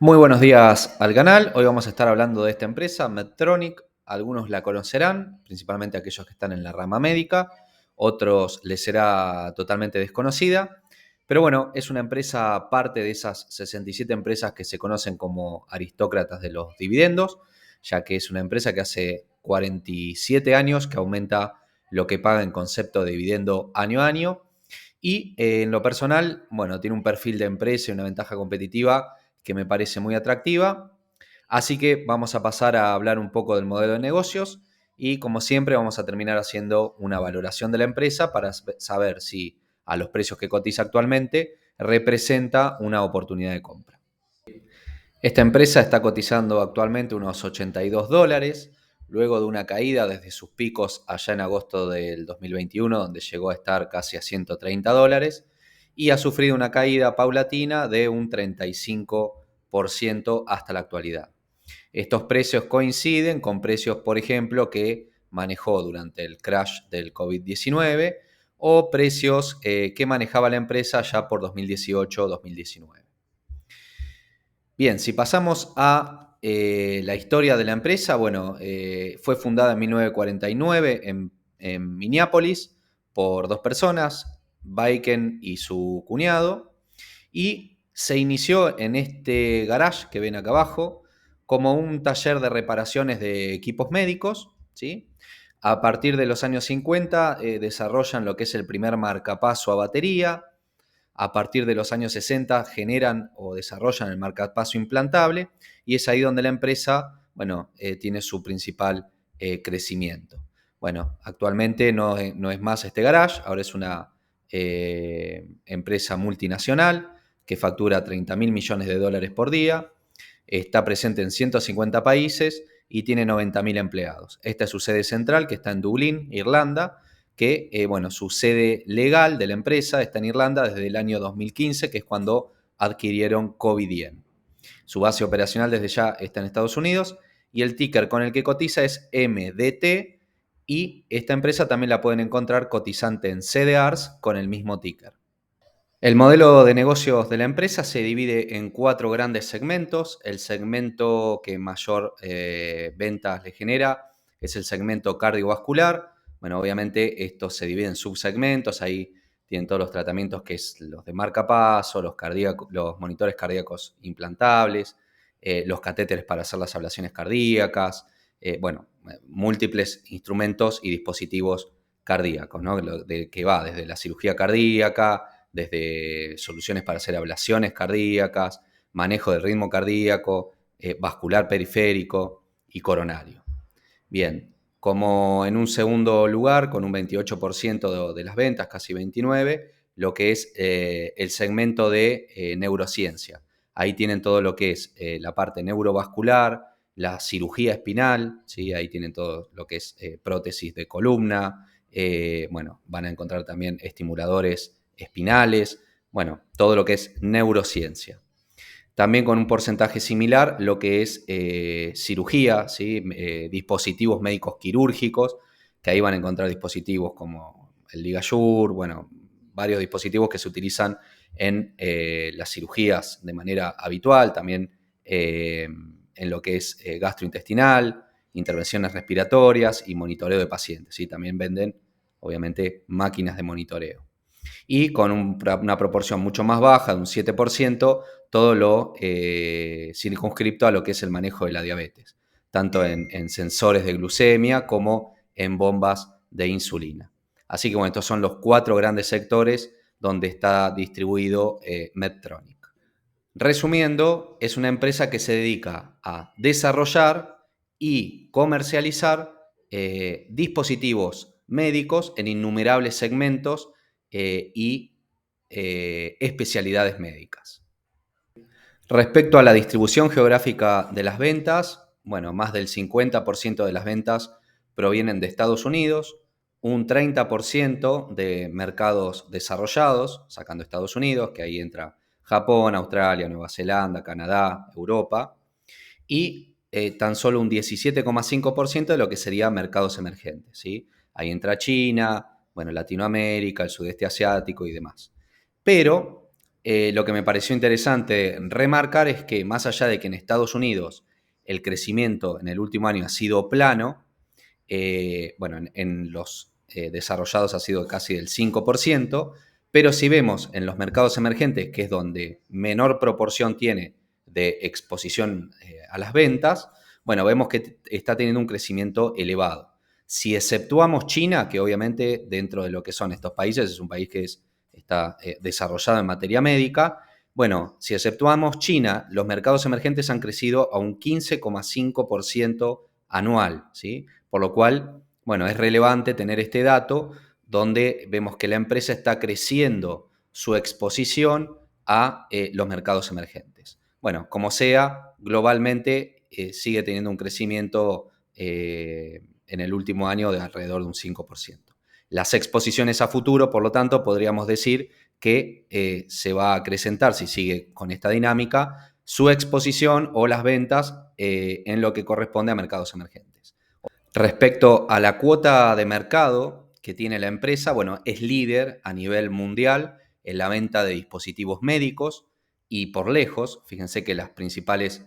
Muy buenos días al canal. Hoy vamos a estar hablando de esta empresa, Medtronic. Algunos la conocerán, principalmente aquellos que están en la rama médica. Otros les será totalmente desconocida. Pero bueno, es una empresa parte de esas 67 empresas que se conocen como aristócratas de los dividendos, ya que es una empresa que hace 47 años que aumenta lo que paga en concepto de dividendo año a año. Y en lo personal, bueno, tiene un perfil de empresa y una ventaja competitiva que me parece muy atractiva. Así que vamos a pasar a hablar un poco del modelo de negocios y como siempre vamos a terminar haciendo una valoración de la empresa para saber si a los precios que cotiza actualmente representa una oportunidad de compra. Esta empresa está cotizando actualmente unos $82, luego de una caída desde sus picos allá en agosto del 2021, donde llegó a estar casi a $130, y ha sufrido una caída paulatina de un 35% hasta la actualidad. Estos precios coinciden con precios, por ejemplo, que manejó durante el crash del COVID-19 o precios que manejaba la empresa ya por 2018-2019. Bien, si pasamos a la historia de la empresa, bueno, fue fundada en 1949 en Minneapolis por dos personas, Baiken y su cuñado, y se inició en este garage que ven acá abajo como un taller de reparaciones de equipos médicos, ¿sí? A partir de los años 50 desarrollan lo que es el primer marcapaso a batería. A partir de los años 60 generan o desarrollan el marcapaso implantable y es ahí donde la empresa, bueno, tiene su principal crecimiento. Bueno, actualmente no es más este garage, ahora es una empresa multinacional que factura 30.000 millones de dólares por día, está presente en 150 países y tiene 90.000 empleados. Esta es su sede central, que está en Dublín, Irlanda, que, bueno, su sede legal de la empresa está en Irlanda desde el año 2015, que es cuando adquirieron Covidien. Su base operacional desde ya está en Estados Unidos y el ticker con el que cotiza es MDT y esta empresa también la pueden encontrar cotizante en CDRs con el mismo ticker. El modelo de negocios de la empresa se divide en 4 grandes segmentos. El segmento que mayor ventas le genera es el segmento cardiovascular. Bueno, obviamente esto se divide en subsegmentos. Ahí tienen todos los tratamientos que es los de marcapaso, los monitores cardíacos implantables, los catéteres para hacer las ablaciones cardíacas, múltiples instrumentos y dispositivos cardíacos, ¿no? Que va desde la cirugía cardíaca, desde soluciones para hacer ablaciones cardíacas, manejo del ritmo cardíaco, vascular periférico y coronario. Bien, como en un segundo lugar, con un 28% de las ventas, casi 29%, lo que es el segmento de neurociencia. Ahí tienen todo lo que es la parte neurovascular, la cirugía espinal, ¿sí? Ahí tienen todo lo que es prótesis de columna, van a encontrar también estimuladores espinales, bueno, todo lo que es neurociencia. También con un porcentaje similar lo que es cirugía, ¿sí? Dispositivos médicos quirúrgicos, que ahí van a encontrar dispositivos como el LigaSure, bueno, varios dispositivos que se utilizan en las cirugías de manera habitual, también en lo que es gastrointestinal, intervenciones respiratorias y monitoreo de pacientes, ¿sí? También venden, obviamente, máquinas de monitoreo. Y con una proporción mucho más baja, de un 7%, todo lo circunscripto a lo que es el manejo de la diabetes, tanto en sensores de glucemia como en bombas de insulina. Así que bueno, estos son los 4 grandes sectores donde está distribuido Medtronic. Resumiendo, es una empresa que se dedica a desarrollar y comercializar dispositivos médicos en innumerables segmentos y especialidades médicas. Respecto a la distribución geográfica de las ventas, bueno, más del 50% de las ventas provienen de Estados Unidos, un 30% de mercados desarrollados, sacando Estados Unidos, que ahí entra Japón, Australia, Nueva Zelanda, Canadá, Europa, y tan solo un 17,5% de lo que sería mercados emergentes, ¿sí? Ahí entra China, bueno, Latinoamérica, el sudeste asiático y demás. Pero lo que me pareció interesante remarcar es que más allá de que en Estados Unidos el crecimiento en el último año ha sido plano, bueno, en los desarrollados ha sido casi del 5%, pero si vemos en los mercados emergentes, que es donde menor proporción tiene de exposición a las ventas, bueno, vemos que está teniendo un crecimiento elevado. Si exceptuamos China, que obviamente dentro de lo que son estos países es un país que está desarrollado en materia médica, bueno, si exceptuamos China, los mercados emergentes han crecido a un 15,5% anual, ¿sí? Por lo cual, bueno, es relevante tener este dato donde vemos que la empresa está creciendo su exposición a los mercados emergentes. Bueno, como sea, globalmente sigue teniendo un crecimiento en el último año de alrededor de un 5%. Las exposiciones a futuro, por lo tanto, podríamos decir que se va a acrecentar, si sigue con esta dinámica, su exposición o las ventas en lo que corresponde a mercados emergentes. Respecto a la cuota de mercado que tiene la empresa, bueno, es líder a nivel mundial en la venta de dispositivos médicos y por lejos, fíjense que las principales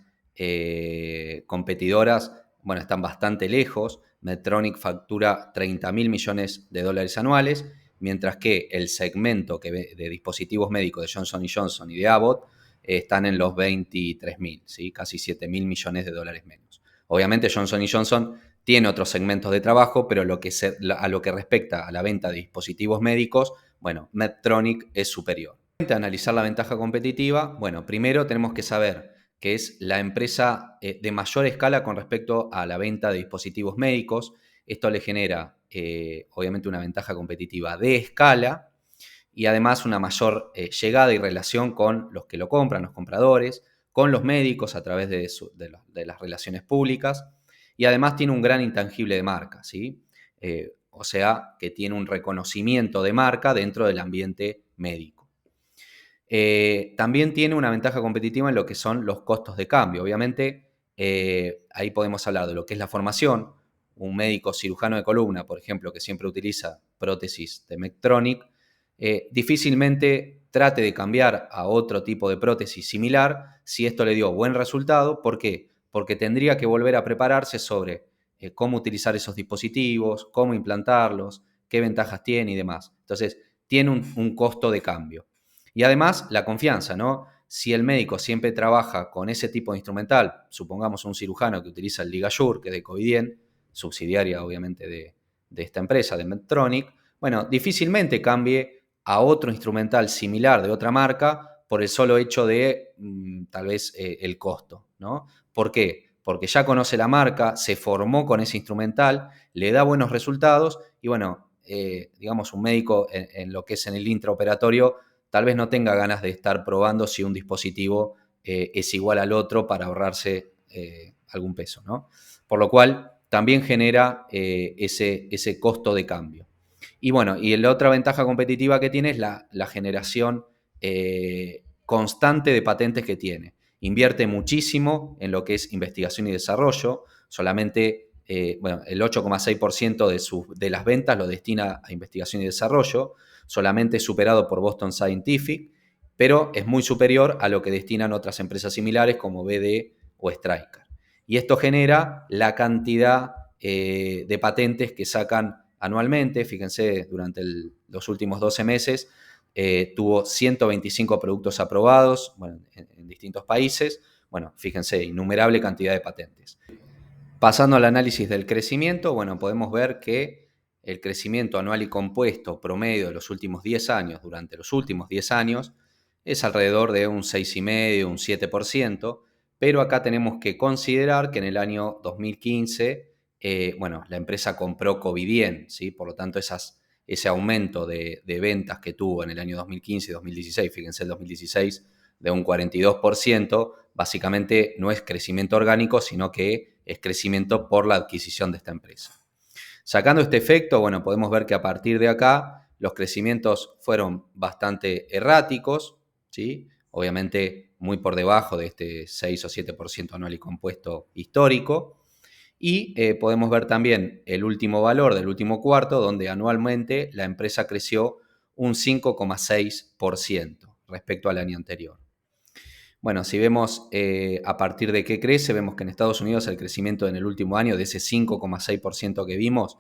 competidoras, bueno, están bastante lejos. Medtronic factura 30.000 millones de dólares anuales, mientras que el segmento de dispositivos médicos de Johnson Johnson y de Abbott están en los 23.000, ¿sí? Casi 7.000 millones de dólares menos. Obviamente Johnson Johnson tiene otros segmentos de trabajo, pero a lo que respecta a la venta de dispositivos médicos, bueno, Medtronic es superior. Para analizar la ventaja competitiva, bueno, primero tenemos que saber que es la empresa de mayor escala con respecto a la venta de dispositivos médicos. Esto le genera, obviamente, una ventaja competitiva de escala y además una mayor llegada y relación con los que lo compran, los compradores, con los médicos a través de las relaciones públicas y además tiene un gran intangible de marca, ¿sí? O sea, que tiene un reconocimiento de marca dentro del ambiente médico. También tiene una ventaja competitiva en lo que son los costos de cambio. Obviamente, ahí podemos hablar de lo que es la formación. Un médico cirujano de columna, por ejemplo, que siempre utiliza prótesis de Medtronic, difícilmente trate de cambiar a otro tipo de prótesis similar si esto le dio buen resultado. ¿Por qué? Porque tendría que volver a prepararse sobre cómo utilizar esos dispositivos, cómo implantarlos, qué ventajas tiene y demás. Entonces, tiene un costo de cambio. Y además, la confianza, ¿no? Si el médico siempre trabaja con ese tipo de instrumental, supongamos un cirujano que utiliza el LigaSure, que es de Covidien, subsidiaria obviamente de esta empresa, de Medtronic, bueno, difícilmente cambie a otro instrumental similar de otra marca por el solo hecho de tal vez el costo, ¿no? ¿Por qué? Porque ya conoce la marca, se formó con ese instrumental, le da buenos resultados y bueno, digamos un médico en lo que es en el intraoperatorio tal vez no tenga ganas de estar probando si un dispositivo es igual al otro para ahorrarse algún peso, ¿no? Por lo cual también genera ese costo de cambio. Y bueno, y la otra ventaja competitiva que tiene es la generación constante de patentes que tiene. Invierte muchísimo en lo que es investigación y desarrollo, solamente bueno, el 8,6% de las ventas lo destina a investigación y desarrollo, solamente superado por Boston Scientific, pero es muy superior a lo que destinan otras empresas similares como BD o Stryker. Y esto genera la cantidad de patentes que sacan anualmente. Fíjense, durante los últimos 12 meses tuvo 125 productos aprobados, bueno, en distintos países. Bueno, fíjense, innumerable cantidad de patentes. Pasando al análisis del crecimiento, bueno, podemos ver que el crecimiento anual y compuesto promedio de los últimos 10 años, durante los últimos 10 años, es alrededor de un 6,5, un 7%, pero acá tenemos que considerar que en el año 2015, bueno, la empresa compró Covidien, ¿sí? Por lo tanto, ese aumento de ventas que tuvo en el año 2015 y 2016, fíjense el 2016, de un 42%, básicamente no es crecimiento orgánico, sino que es crecimiento por la adquisición de esta empresa. Sacando este efecto, bueno, podemos ver que a partir de acá los crecimientos fueron bastante erráticos, ¿sí? Obviamente muy por debajo de este 6 o 7% anual y compuesto histórico. Y podemos ver también el último valor del último cuarto, donde anualmente la empresa creció un 5,6%. respecto al año anterior. Bueno, si vemos a partir de qué crece, vemos que en Estados Unidos el crecimiento en el último año, de ese 5,6% que vimos,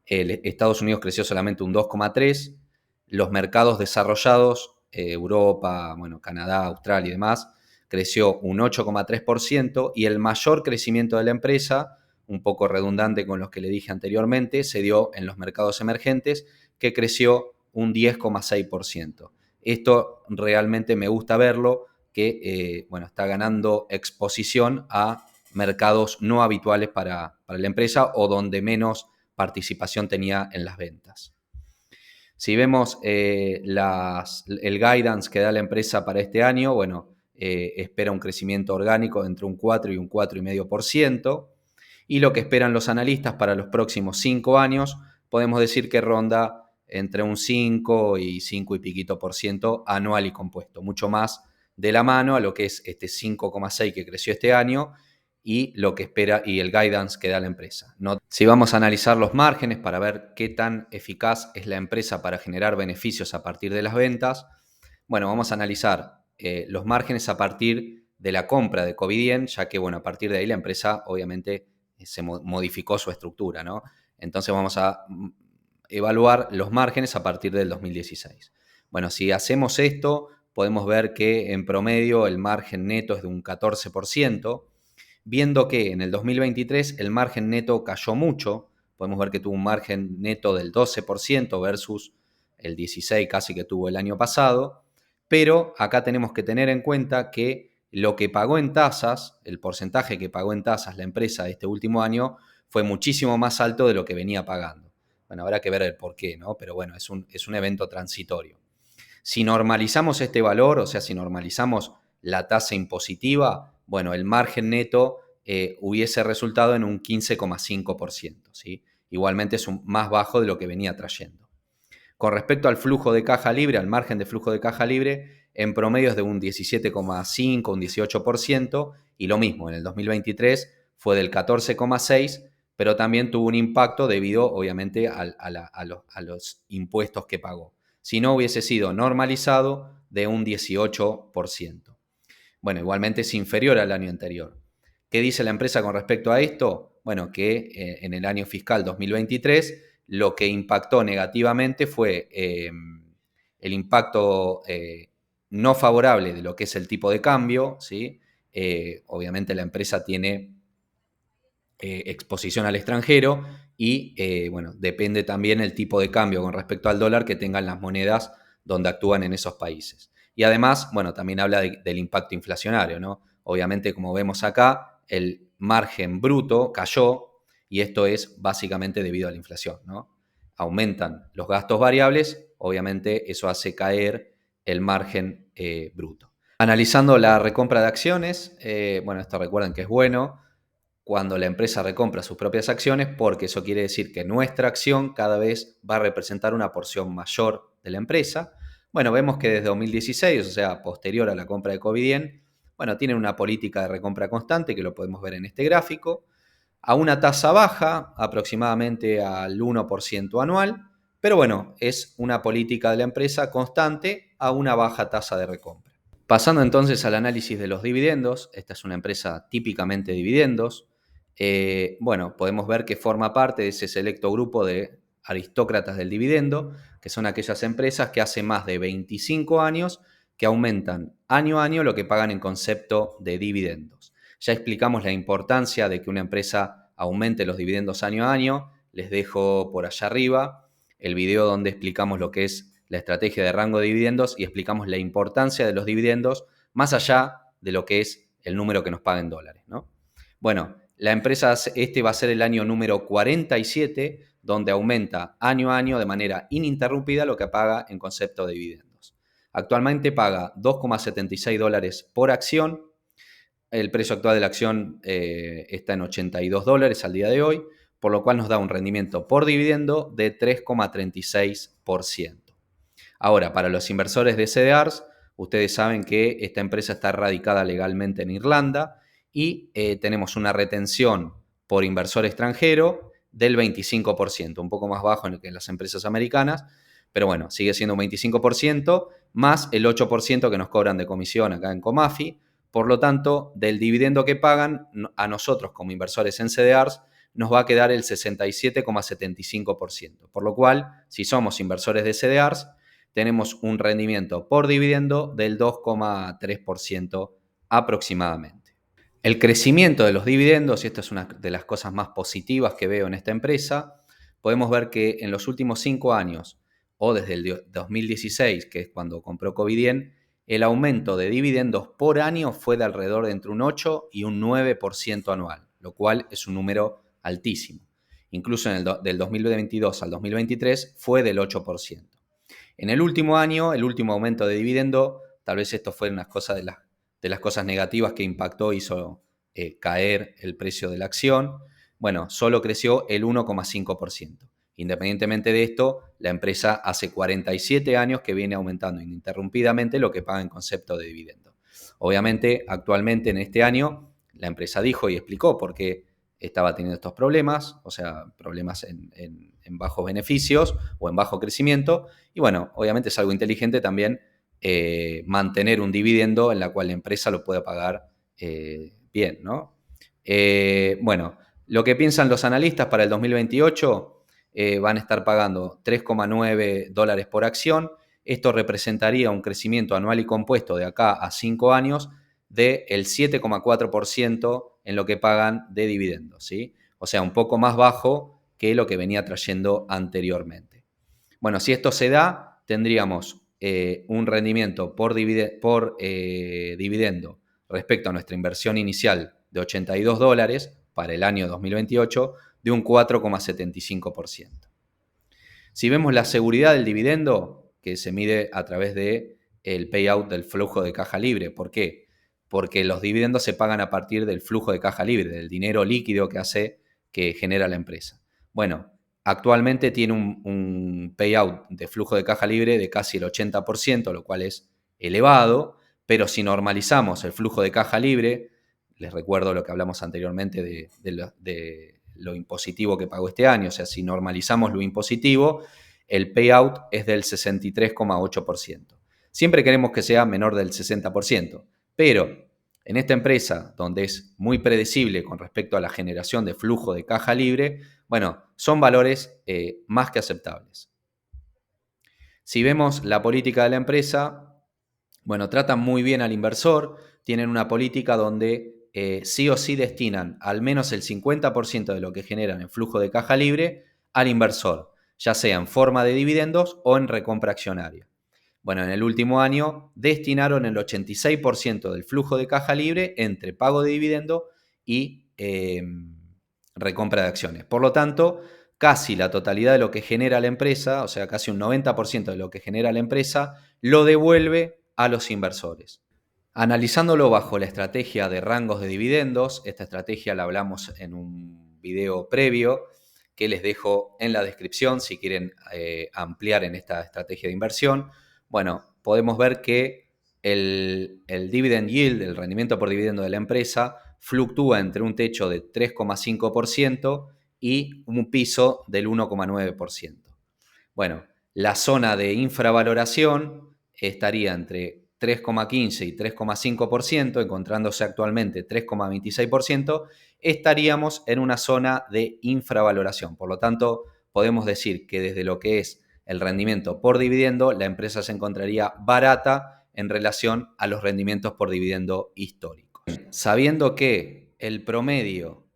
Estados Unidos creció solamente un 2,3%. Los mercados desarrollados, Europa, bueno, Canadá, Australia y demás, creció un 8,3%, y el mayor crecimiento de la empresa, un poco redundante con los que le dije anteriormente, se dio en los mercados emergentes, que creció un 10,6%. Esto realmente me gusta verlo, que bueno, está ganando exposición a mercados no habituales para la empresa, o donde menos participación tenía en las ventas. Si vemos el guidance que da la empresa para este año, bueno, espera un crecimiento orgánico entre un 4 y un 4,5%, y lo que esperan los analistas para los próximos 5 años, podemos decir que ronda entre un 5 y 5 y piquito por ciento anual y compuesto, mucho más de la mano a lo que es este 5,6 que creció este año y lo que espera y el guidance que da la empresa. Si vamos a analizar los márgenes para ver qué tan eficaz es la empresa para generar beneficios a partir de las ventas, bueno, vamos a analizar los márgenes a partir de la compra de Covidien, ya que, bueno, a partir de ahí la empresa obviamente se modificó su estructura, ¿no? Entonces vamos a evaluar los márgenes a partir del 2016. Bueno, si hacemos esto, podemos ver que en promedio el margen neto es de un 14%, viendo que en el 2023 el margen neto cayó mucho. Podemos ver que tuvo un margen neto del 12% versus el 16% casi que tuvo el año pasado, pero acá tenemos que tener en cuenta que lo que pagó en tasas, el porcentaje que pagó en tasas la empresa este último año, fue muchísimo más alto de lo que venía pagando. Bueno, habrá que ver el por qué, ¿no? Pero bueno, es un evento transitorio. Si normalizamos este valor, o sea, si normalizamos la tasa impositiva, bueno, el margen neto hubiese resultado en un 15,5%, ¿sí? Igualmente es más bajo de lo que venía trayendo. Con respecto al flujo de caja libre, al margen de flujo de caja libre, en promedio es de un 17,5, un 18%, y lo mismo, en el 2023 fue del 14,6%, pero también tuvo un impacto debido, obviamente, a los impuestos que pagó. Si no, hubiese sido normalizado de un 18%. Bueno, igualmente es inferior al año anterior. ¿Qué dice la empresa con respecto a esto? Bueno, que en el año fiscal 2023 lo que impactó negativamente fue el impacto no favorable de lo que es el tipo de cambio, ¿sí? Obviamente la empresa tiene exposición al extranjero y, bueno, depende también el tipo de cambio con respecto al dólar que tengan las monedas donde actúan en esos países. Y además, bueno, también habla del impacto inflacionario, ¿no? Obviamente, como vemos acá, el margen bruto cayó, y esto es básicamente debido a la inflación, ¿no? Aumentan los gastos variables, obviamente eso hace caer el margen bruto. Analizando la recompra de acciones, bueno, esto recuerden que es bueno cuando la empresa recompra sus propias acciones, porque eso quiere decir que nuestra acción cada vez va a representar una porción mayor de la empresa. Bueno, vemos que desde 2016, o sea, posterior a la compra de Covidien, bueno, tienen una política de recompra constante, que lo podemos ver en este gráfico, a una tasa baja, aproximadamente al 1% anual, pero bueno, es una política de la empresa constante a una baja tasa de recompra. Pasando entonces al análisis de los dividendos, esta es una empresa típicamente de dividendos. Bueno, podemos ver que forma parte de ese selecto grupo de aristócratas del dividendo, que son aquellas empresas que hace más de 25 años que aumentan año a año lo que pagan en concepto de dividendos. Ya explicamos la importancia de que una empresa aumente los dividendos año a año. Les dejo por allá arriba el video donde explicamos lo que es la estrategia de rango de dividendos y explicamos la importancia de los dividendos más allá de lo que es el número que nos paga en dólares, ¿no? Bueno, la empresa, este va a ser el año número 47, donde aumenta año a año de manera ininterrumpida lo que paga en concepto de dividendos. Actualmente paga $2,76 por acción. El precio actual de la acción está en $82 al día de hoy, por lo cual nos da un rendimiento por dividendo de 3,36%. Ahora, para los inversores de CDRs, ustedes saben que esta empresa está radicada legalmente en Irlanda y tenemos una retención por inversor extranjero del 25%, un poco más bajo que en las empresas americanas, pero bueno, sigue siendo un 25%, más el 8% que nos cobran de comisión acá en Comafi. Por lo tanto, del dividendo que pagan, a nosotros como inversores en CDRs nos va a quedar el 67,75%. Por lo cual, si somos inversores de CDRs, tenemos un rendimiento por dividendo del 2,3% aproximadamente. El crecimiento de los dividendos, y esto es una de las cosas más positivas que veo en esta empresa, podemos ver que en los últimos 5 años, o desde el 2016, que es cuando compró Covidien, el aumento de dividendos por año fue de alrededor de entre un 8 y un 9% anual, lo cual es un número altísimo. Incluso del 2022 al 2023 fue del 8%. En el último año, el último aumento de dividendo, tal vez esto fue una cosa de las cosas negativas que impactó, hizo caer el precio de la acción. Bueno, solo creció el 1,5%. Independientemente de esto, la empresa hace 47 años que viene aumentando ininterrumpidamente lo que paga en concepto de dividendo. Obviamente, actualmente en este año, la empresa dijo y explicó por qué estaba teniendo estos problemas, o sea, problemas en bajos beneficios o en bajo crecimiento. Y bueno, obviamente es algo inteligente también mantener un dividendo en la cual la empresa lo pueda pagar bien, ¿no? Bueno, lo que piensan los analistas para el 2028 van a estar pagando $3,9 por acción. Esto representaría un crecimiento anual y compuesto de acá a 5 años del 7,4% en lo que pagan de dividendos, ¿sí? O sea, un poco más bajo que lo que venía trayendo anteriormente. Bueno, si esto se da, tendríamos un rendimiento por dividendo respecto a nuestra inversión inicial de $82 para el año 2028 de un 4,75%. Si vemos la seguridad del dividendo, que se mide a través del payout del flujo de caja libre. ¿Por qué? Porque los dividendos se pagan a partir del flujo de caja libre, del dinero líquido que genera la empresa. Bueno, actualmente tiene un payout de flujo de caja libre de casi el 80%, lo cual es elevado, pero si normalizamos el flujo de caja libre, les recuerdo lo que hablamos anteriormente de lo impositivo que pagó este año, o sea, si normalizamos lo impositivo, el payout es del 63,8%. Siempre queremos que sea menor del 60%, pero en esta empresa, donde es muy predecible con respecto a la generación de flujo de caja libre, bueno, son valores más que aceptables. Si vemos la política de la empresa, bueno, tratan muy bien al inversor, tienen una política donde sí o sí destinan al menos el 50% de lo que generan en flujo de caja libre al inversor, ya sea en forma de dividendos o en recompra accionaria. Bueno, en el último año destinaron el 86% del flujo de caja libre entre pago de dividendo y recompra de acciones. Por lo tanto, casi la totalidad de lo que genera la empresa, o sea, casi un 90% de lo que genera la empresa, lo devuelve a los inversores. Analizándolo bajo la estrategia de rangos de dividendos, esta estrategia la hablamos en un video previo que les dejo en la descripción si quieren ampliar en esta estrategia de inversión. Bueno, podemos ver que el dividend yield, el rendimiento por dividendo de la empresa, fluctúa entre un techo de 3,5% y un piso del 1,9%. Bueno, la zona de infravaloración estaría entre 3,15 y 3,5%, encontrándose actualmente 3,26%, estaríamos en una zona de infravaloración. Por lo tanto, podemos decir que desde lo que es el rendimiento por dividendo, la empresa se encontraría barata en relación a los rendimientos por dividendo históricos. Sabiendo que el promedio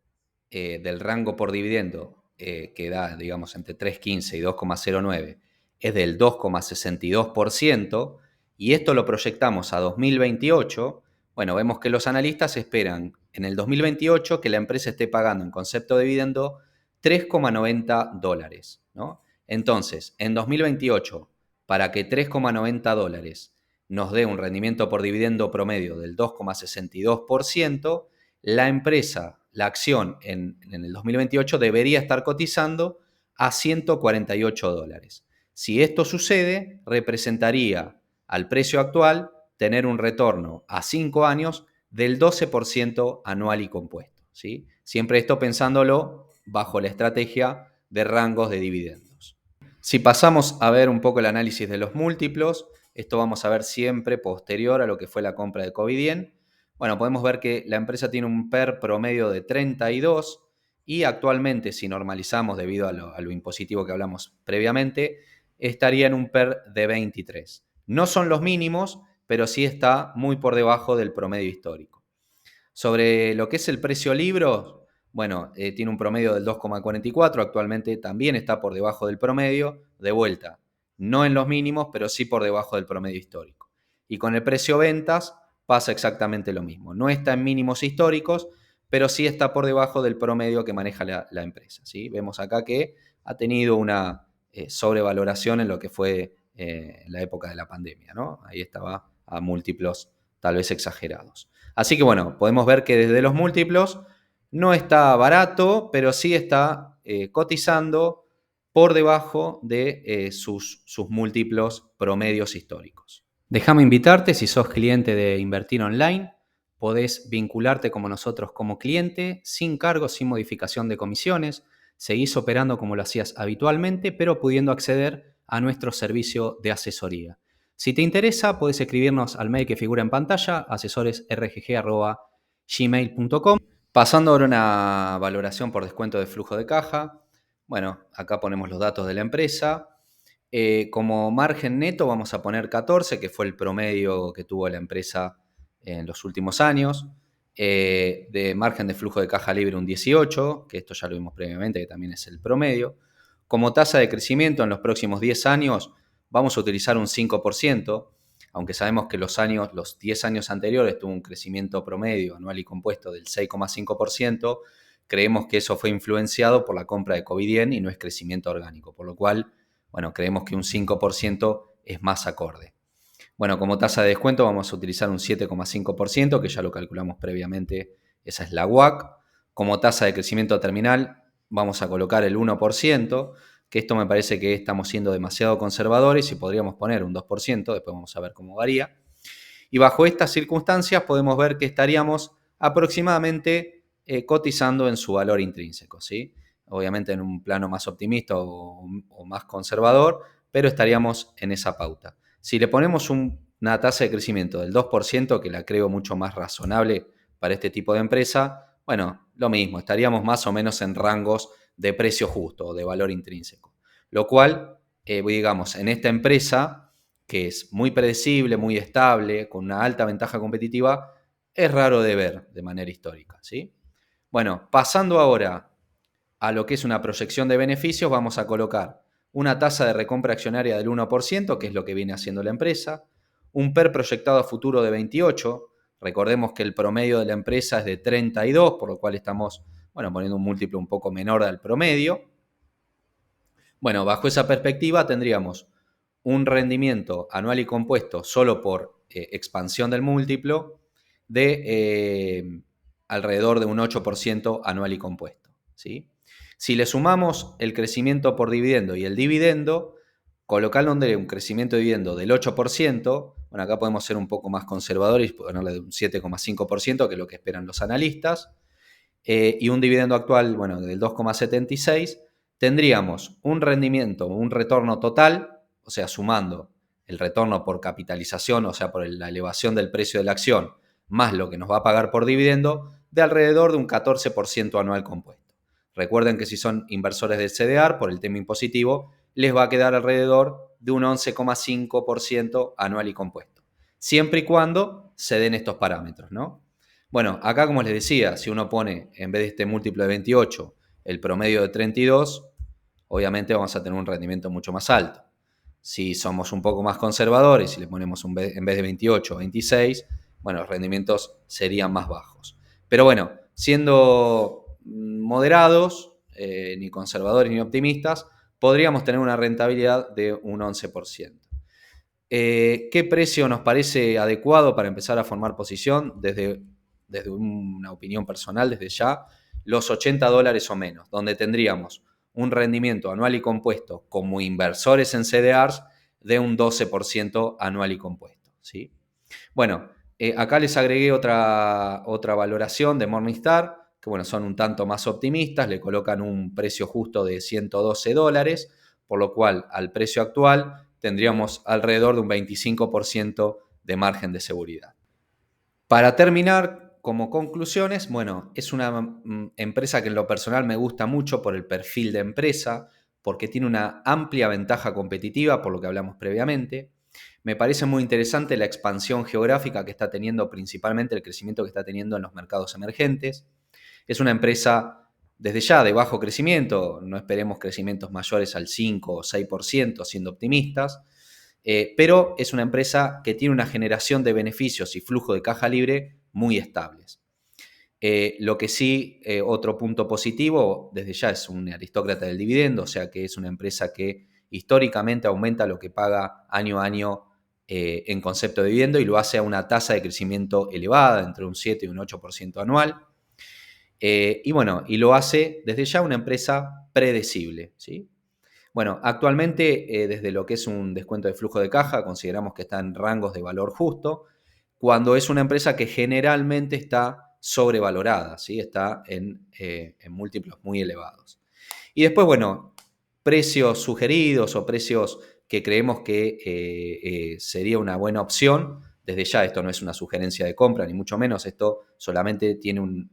del rango por dividendo que da, digamos, entre 3,15 y 2,09 es del 2,62%, y esto lo proyectamos a 2028, bueno, vemos que los analistas esperan en el 2028 que la empresa esté pagando en concepto de dividendo $3,90, ¿no? Entonces, en 2028, para que $3,90 nos dé un rendimiento por dividendo promedio del 2,62%, la empresa, la acción en el 2028 debería estar cotizando a $148. Si esto sucede, representaría al precio actual tener un retorno a 5 años del 12% anual y compuesto, ¿sí? Siempre esto pensándolo bajo la estrategia de rangos de dividendos. Si pasamos a ver un poco el análisis de los múltiplos, Esto vamos a ver siempre posterior a lo que fue la compra de Covidien. Bueno, podemos ver que la empresa tiene un PER promedio de 32 y actualmente, si normalizamos debido a lo impositivo que hablamos previamente, estaría en un PER de 23. No son los mínimos, pero sí está muy por debajo del promedio histórico. Sobre lo que es el precio libro, bueno, tiene un promedio del 2,44, actualmente también está por debajo del promedio, de vuelta, no en los mínimos, pero sí por debajo del promedio histórico. Y con el precio ventas pasa exactamente lo mismo, no está en mínimos históricos, pero sí está por debajo del promedio que maneja la empresa. ¿Sí? Vemos acá que ha tenido una sobrevaloración en lo que fue la época de la pandemia, ¿no? Ahí estaba a múltiplos tal vez exagerados. Así que bueno, podemos ver que desde los múltiplos no está barato, pero sí está cotizando por debajo de sus múltiplos promedios históricos. Déjame invitarte, si sos cliente de Invertir Online, podés vincularte como nosotros como cliente, sin cargos, sin modificación de comisiones, seguís operando como lo hacías habitualmente, pero pudiendo acceder a nuestro servicio de asesoría. Si te interesa, puedes escribirnos al mail que figura en pantalla, asesoresrgg@gmail.com. Pasando ahora a una valoración por descuento de flujo de caja. Bueno, acá ponemos los datos de la empresa. Como margen neto vamos a poner 14, que fue el promedio que tuvo la empresa en los últimos años. De margen de flujo de caja libre un 18, que esto ya lo vimos previamente, que también es el promedio. Como tasa de crecimiento en los próximos 10 años vamos a utilizar un 5%, aunque sabemos que los 10 años anteriores tuvo un crecimiento promedio anual y compuesto del 6,5%, creemos que eso fue influenciado por la compra de Covidien y no es crecimiento orgánico, por lo cual, bueno, creemos que un 5% es más acorde. Bueno, como tasa de descuento vamos a utilizar un 7,5%, que ya lo calculamos previamente, esa es la WACC. Como tasa de crecimiento terminal vamos a colocar el 1%, que esto me parece que estamos siendo demasiado conservadores y podríamos poner un 2%, después vamos a ver cómo varía. Y bajo estas circunstancias podemos ver que estaríamos aproximadamente cotizando en su valor intrínseco, ¿sí? Obviamente en un plano más optimista o más conservador, pero estaríamos en esa pauta. Si le ponemos una tasa de crecimiento del 2%, que la creo mucho más razonable para este tipo de empresa, bueno, lo mismo, estaríamos más o menos en rangos de precio justo o de valor intrínseco. Lo cual, digamos, en esta empresa, que es muy predecible, muy estable, con una alta ventaja competitiva, es raro de ver de manera histórica, ¿sí? Bueno, pasando ahora a lo que es una proyección de beneficios, vamos a colocar una tasa de recompra accionaria del 1%, que es lo que viene haciendo la empresa, un PER proyectado a futuro de 28, recordemos que el promedio de la empresa es de 32, por lo cual estamos, bueno, poniendo un múltiplo un poco menor al promedio. Bueno, bajo esa perspectiva tendríamos un rendimiento anual y compuesto solo por expansión del múltiplo de alrededor de un 8% anual y compuesto, ¿sí? Si le sumamos el crecimiento por dividendo y el dividendo, colocándole un crecimiento de dividendo del 8%, bueno, acá podemos ser un poco más conservadores y ponerle de un 7,5%, que es lo que esperan los analistas, y un dividendo actual, bueno, del 2,76, tendríamos un rendimiento, un retorno total, o sea, sumando el retorno por capitalización, o sea, por la elevación del precio de la acción, más lo que nos va a pagar por dividendo, de alrededor de un 14% anual compuesto. Recuerden que si son inversores del CDR, por el tema impositivo, les va a quedar alrededor de un 11,5% anual y compuesto. Siempre y cuando se den estos parámetros, ¿no? Bueno, acá como les decía, si uno pone en vez de este múltiplo de 28 el promedio de 32, obviamente vamos a tener un rendimiento mucho más alto. Si somos un poco más conservadores y le ponemos en vez de 28 26, bueno, los rendimientos serían más bajos. Pero bueno, siendo moderados, ni conservadores ni optimistas, podríamos tener una rentabilidad de un 11%. ¿Qué precio nos parece adecuado para empezar a formar posición? Desde una opinión personal, desde ya, los $80 o menos, donde tendríamos un rendimiento anual y compuesto como inversores en CDRs de un 12% anual y compuesto, ¿sí? Bueno, acá les agregué otra valoración de Morningstar, que bueno, son un tanto más optimistas, le colocan un precio justo de $112, por lo cual al precio actual tendríamos alrededor de un 25% de margen de seguridad. Para terminar, como conclusiones, bueno, es una empresa que en lo personal me gusta mucho por el perfil de empresa, porque tiene una amplia ventaja competitiva, por lo que hablamos previamente. Me parece muy interesante la expansión geográfica que está teniendo, principalmente el crecimiento que está teniendo en los mercados emergentes. Es una empresa desde ya de bajo crecimiento, no esperemos crecimientos mayores al 5 o 6%, siendo optimistas, pero es una empresa que tiene una generación de beneficios y flujo de caja libre muy estables. Lo que sí, otro punto positivo, desde ya es un aristócrata del dividendo, o sea que es una empresa que históricamente aumenta lo que paga año a año en concepto de dividendo y lo hace a una tasa de crecimiento elevada, entre un 7 y un 8% anual. Y bueno, y lo hace desde ya una empresa predecible, ¿sí? Bueno, actualmente desde lo que es un descuento de flujo de caja consideramos que está en rangos de valor justo, cuando es una empresa que generalmente está sobrevalorada, ¿sí? Está en múltiplos muy elevados. Y después, bueno, precios sugeridos o precios que creemos que sería una buena opción. Desde ya esto no es una sugerencia de compra, ni mucho menos, esto solamente tiene un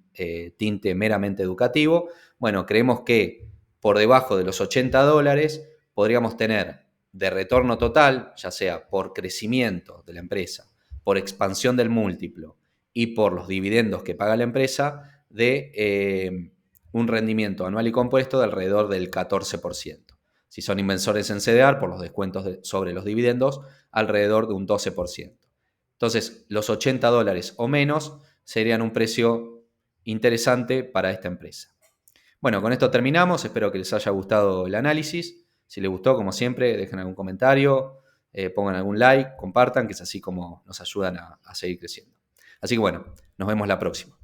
tinte meramente educativo. Bueno, creemos que por debajo de los $80 podríamos tener de retorno total, ya sea por crecimiento de la empresa, por expansión del múltiplo y por los dividendos que paga la empresa, de un rendimiento anual y compuesto de alrededor del 14%. Si son inversores en CDR, por los descuentos sobre los dividendos, alrededor de un 12%. Entonces, los $80 o menos serían un precio interesante para esta empresa. Bueno, con esto terminamos. Espero que les haya gustado el análisis. Si les gustó, como siempre, dejen algún comentario, pongan algún like, compartan, que es así como nos ayudan a seguir creciendo. Así que bueno, nos vemos la próxima.